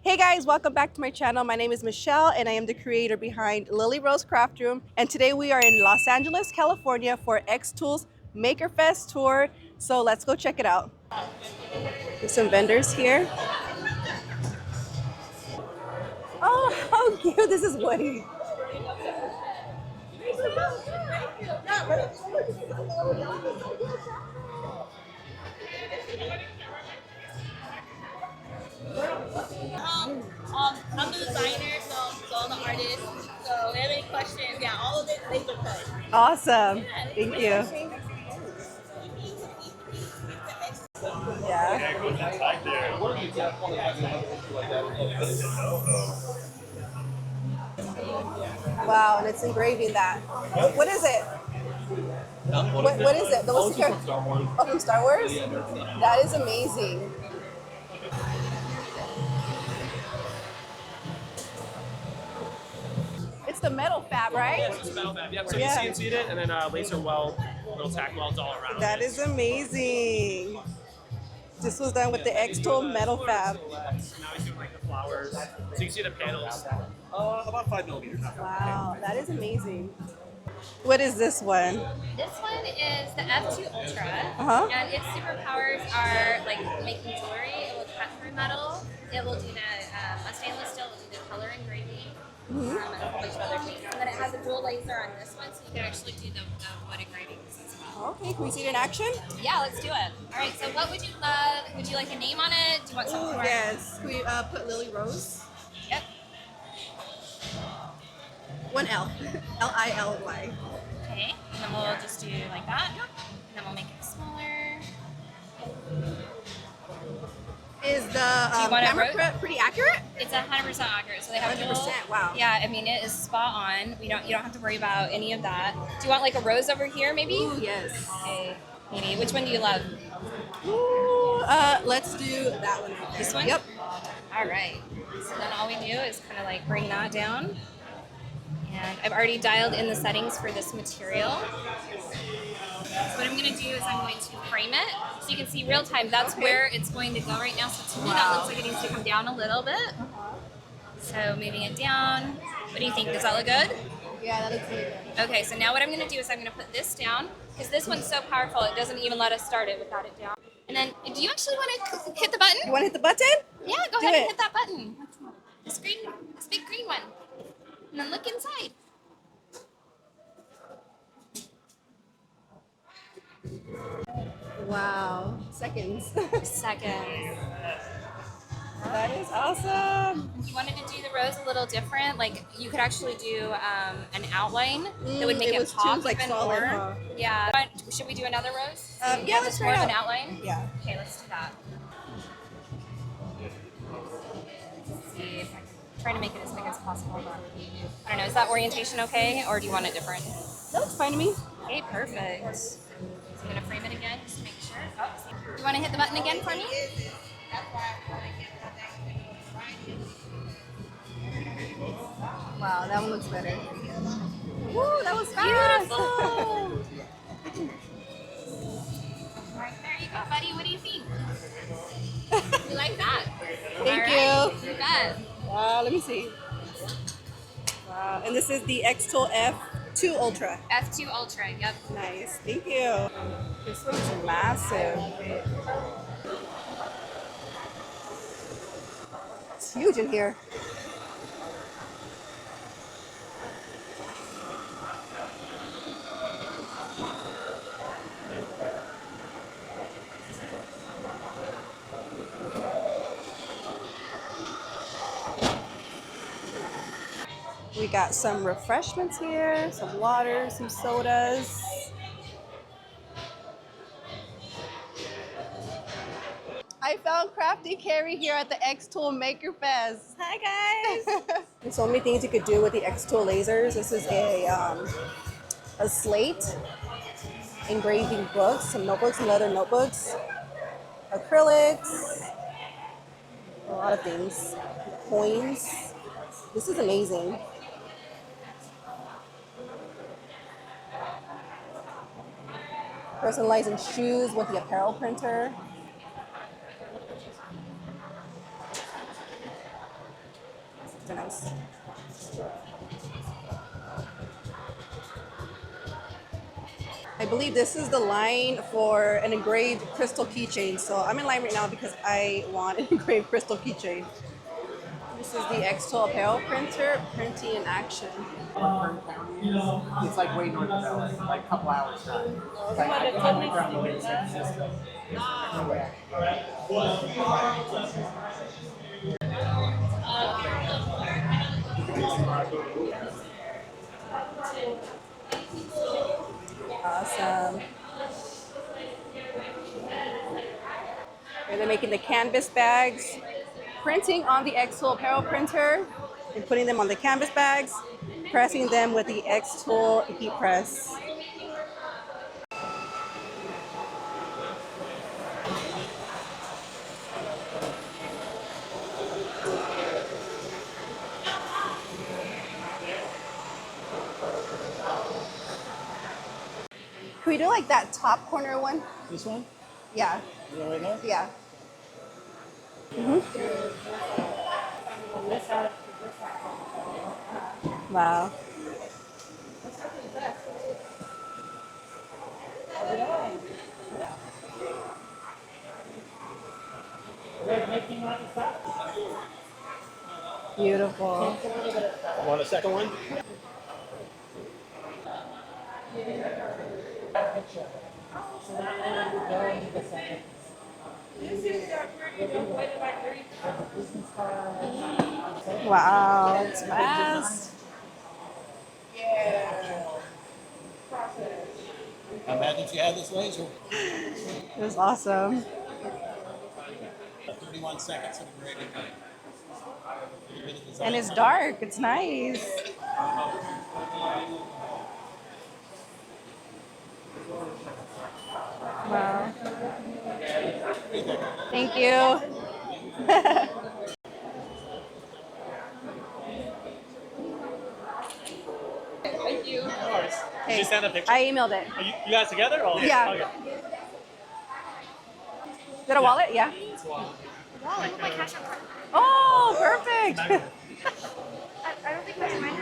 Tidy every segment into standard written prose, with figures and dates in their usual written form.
Hey guys, welcome back to my channel. My name is Michelle and I am the creator behind Lily Rose Craft Room. And today we are in Los Angeles, California for xTool's MakerFest Tour. So let's go check it out. There's some vendors here. Oh, how cute. This is Woody. I'm the designer, so I'm the artist. So if you have any questions, yeah, all of it laser cut. Awesome. Thank you. Yeah. Wow, and it's engraving that. What is it? What is it? What's the character? Oh, from Star Wars? That is amazing. It's the metal fab, right? Yes, it's metal fab. Yep. So Yeah. you CNC'd it, and then laser weld, little tack welds all around. That is amazing. This was done with the xTool metal fab. Now he's doing like the flowers. So you can see the panels. About 5 millimeters. Wow, that is amazing. What is this one? This one is the F2 Ultra, Uh-huh. and its superpowers are like making jewelry. It will cut through metal. It will do a stainless steel. It will do the color engraving, and a whole bunch of other things. And then it has a dual laser on this one, so you can actually do the wood engravings as well. Okay, can we see it in action? Yeah, let's do it. All right. So, what would you love? Would you like a name on it? Do you want something more? Yes. Can we put Lily Rose? Yep. One L. Lily. Okay. And then we'll just do like that. And then we'll make it smaller. Is the you want it camera wrote? pretty accurate? It's 100% accurate. So they have 100%, wow. Yeah, I mean it is spot on. You don't have to worry about any of that. Do you want like a rose over here, maybe? Ooh, yes. Okay. Maybe. Which one do you love? Ooh, let's do that one right there. This one? Yep. All right. So then all we do is kind of like bring that down. And I've already dialed in the settings for this material. So what I'm going to do is I'm going to frame it so you can see real time. That's where it's going to go right now. So to me, that looks like it needs to come down a little bit. So moving it down. What do you think? Does that look good? Yeah, that looks really good. Okay, so now what I'm going to do is I'm going to put this down because this one's so powerful it doesn't even let us start it without it down. And then, do you actually want to hit the button? You want to hit the button? Yeah, go ahead and hit that button. This big green one. And then look inside. Wow. Seconds. Seconds. That is awesome. If you wanted to do the rose a little different, like you could actually do an outline that would make it it was pop too, like, even solid, more. huh? Yeah. Should we do another rose? Yeah, Have let's this try more it of an out. outline. Yeah. Okay, let's do that. Let's see if I can try to make it as big as possible. But I don't know. Is that orientation okay, or do you want it different? That looks fine to me. Okay, perfect. So I'm gonna frame it again just to make sure. Oh, do you want to hit the button again for me? Wow, that one looks better. Woo, that was fast. Beautiful. All right, there you go, buddy. What do you think? You like that? Thank All right, you. You bet. Wow, let me see. Wow, and this is the xTool F2 Ultra. F2 Ultra. Yep. Nice, thank you. This one's massive. It's huge in here. We got some refreshments here, some water, some sodas. I found Crafty Carrie here at the xTool MakerFest. Hi guys! There's so many things you could do with the xTool lasers. This is a slate, engraving books, some notebooks, some leather notebooks, acrylics, a lot of things, coins. This is amazing. Personalizing shoes with the Apparel Printer. Yes. I believe this is the line for an engraved crystal keychain. So I'm in line right now because I want an engraved crystal keychain. This is the xTool Apparel Printer, printing in action. Kern County is. It's like way north of LA, like a couple hours drive. Like I went down to like San Francisco. Awesome. And they're making the canvas bags, printing on the xTool Apparel Printer, and putting them on the canvas bags, pressing them with the xTool heat press. Can we do like that top corner one? This one? Yeah. You know right there? Yeah. Wow. Beautiful. Want a second one? Wow, it's fast. Imagine if you had this laser. It was awesome. 31 seconds of engraving time. And it's dark. It's nice. Wow. Thank you. Thank you. Did you send a picture? I emailed it. Are you guys together? Or? Yeah. Okay. Is that a wallet? Yeah. Oh, perfect. I don't think that's mine.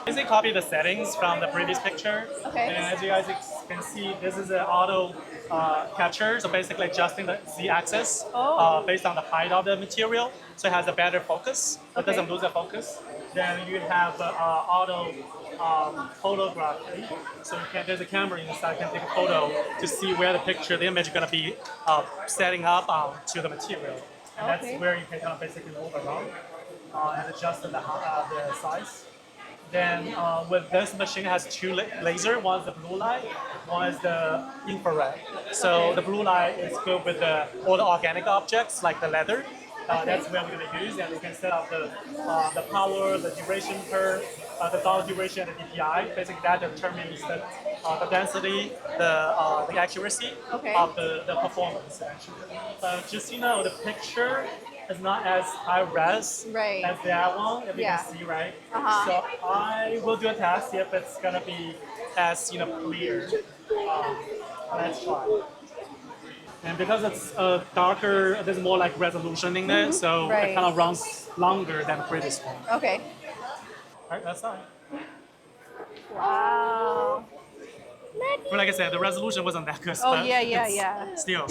Basically copy the settings from the previous picture. Okay. And as you guys can see, this is an auto capture, so basically adjusting the Z-axis based on the height of the material, so it has a better focus. It Okay. doesn't lose the focus. Then you have auto photography, so you can, there's a camera inside, you can take a photo to see where the picture, the image is going to be setting up to the material. And Okay. that's where you can kind of basically move around and adjust the size. Then with this machine, it has two laser. One is the blue light, one is the infrared. So the blue light is good with all the organic objects like the leather. That's where we're going to use, and you can set up the power, the duration curve, the dollar duration, and the DPI. Basically, that determines the density, the accuracy Okay. of the performance. Actually, just so you know, the picture is not as high res Right. as that one, if Yeah. you can see, right? Uh-huh. So I will do a test, see if it's gonna be as clear. Let's try. And because it's darker, there's more like resolution in it, so Right. it kind of runs longer than the previous one. Okay. All right, that's fine. Wow. But like I said, the resolution wasn't that good. Oh, but yeah, yeah, it's yeah. Still.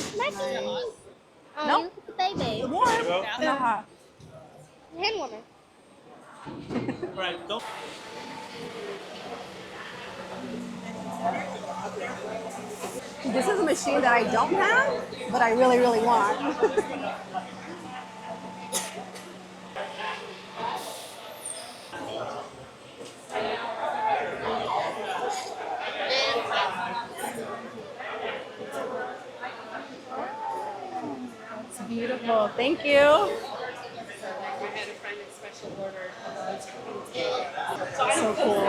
No? Baby. Warm. Go. Uh-huh. Hand warmer. All right, don't. This is a machine that I don't have, but I really, really want. It's beautiful. Thank you. So cool.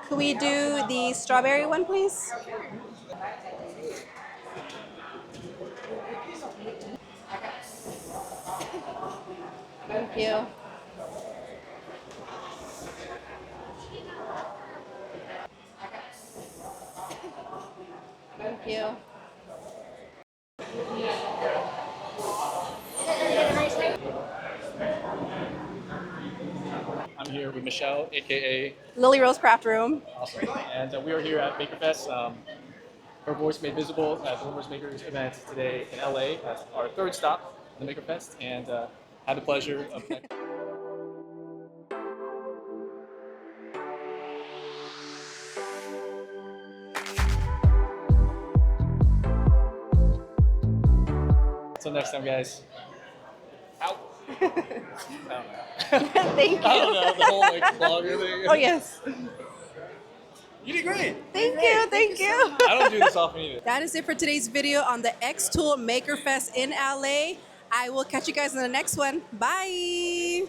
Could we do the strawberry one, please? you. Thank you. I'm here with Michelle, aka Lily Rose Craft Room. Awesome, and we are here at MakerFest. Her voice made visible at the Women's Makers event today in LA. That's our third stop at the MakerFest, and had the pleasure of. Until next time, guys. Out. I don't know. Thank you. I don't know the whole like vlogger thing. Oh, yes. You did great. Thank you. Thank you. I don't do this often either. That is it for today's video on the xTool MakerFest in LA. I will catch you guys in the next one. Bye.